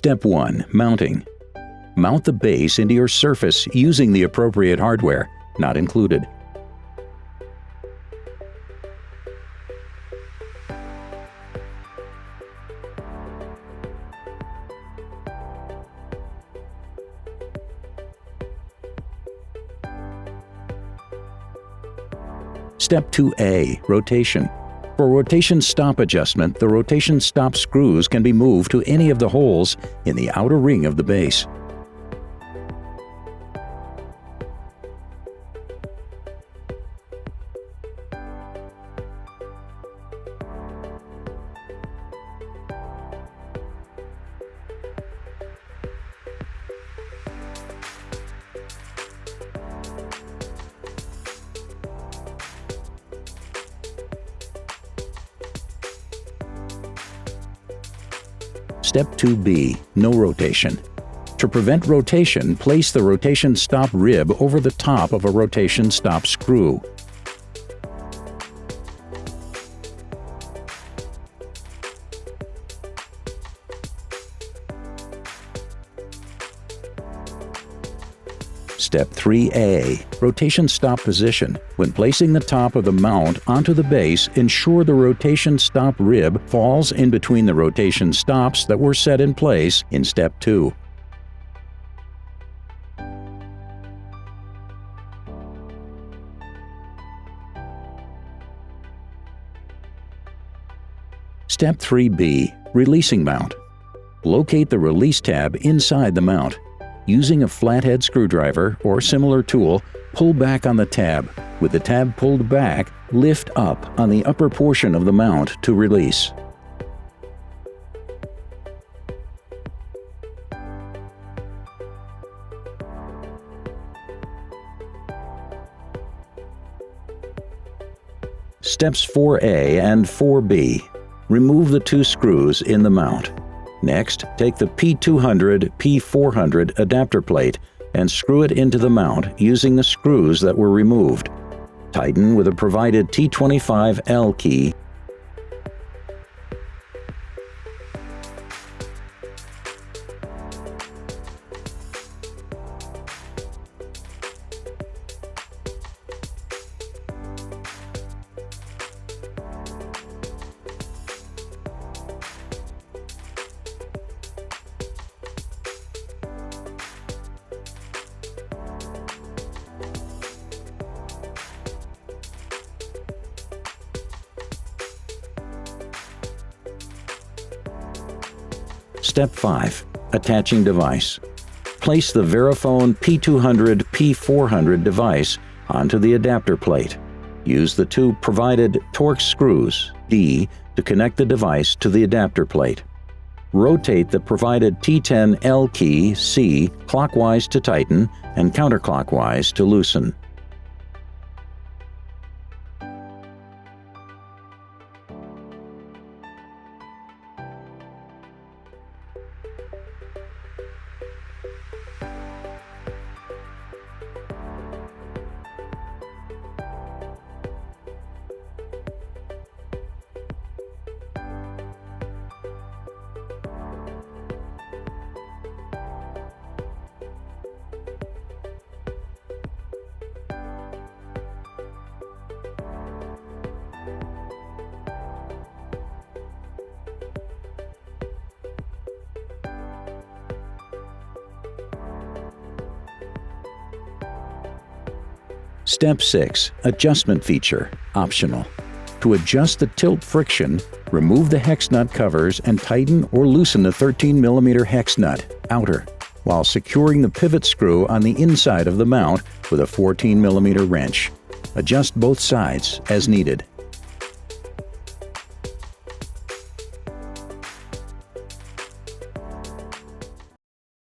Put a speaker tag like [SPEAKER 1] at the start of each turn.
[SPEAKER 1] Step 1. Mounting. Mount the base into your surface using the appropriate hardware, not included. Step 2A. Rotation. For rotation stop adjustment, the rotation stop screws can be moved to any of the holes in the outer ring of the base. Step 2B. No rotation. To prevent rotation, place the rotation stop rib over the top of a rotation stop screw. Step 3A. Rotation stop position. When placing the top of the mount onto the base, ensure the rotation stop rib falls in between the rotation stops that were set in place in Step 2. Step 3B. Releasing mount. Locate the release tab inside the mount. Using a flathead screwdriver or similar tool, pull back on the tab. With the tab pulled back, lift up on the upper portion of the mount to release. Steps 4A and 4B. Remove the two screws in the mount. Next, take the P200-P400 adapter plate and screw it into the mount using the screws that were removed. Tighten with a provided T25L key. Step 5. Attaching device. Place the Verifone P200-P400 device onto the adapter plate. Use the two provided Torx screws, D, to connect the device to the adapter plate. Rotate the provided T10L key, C, clockwise to tighten and counterclockwise to loosen. Step 6. Adjustment feature, optional. To adjust the tilt friction, remove the hex nut covers and tighten or loosen the 13mm hex nut, outer, while securing the pivot screw on the inside of the mount with a 14mm wrench. Adjust both sides as needed.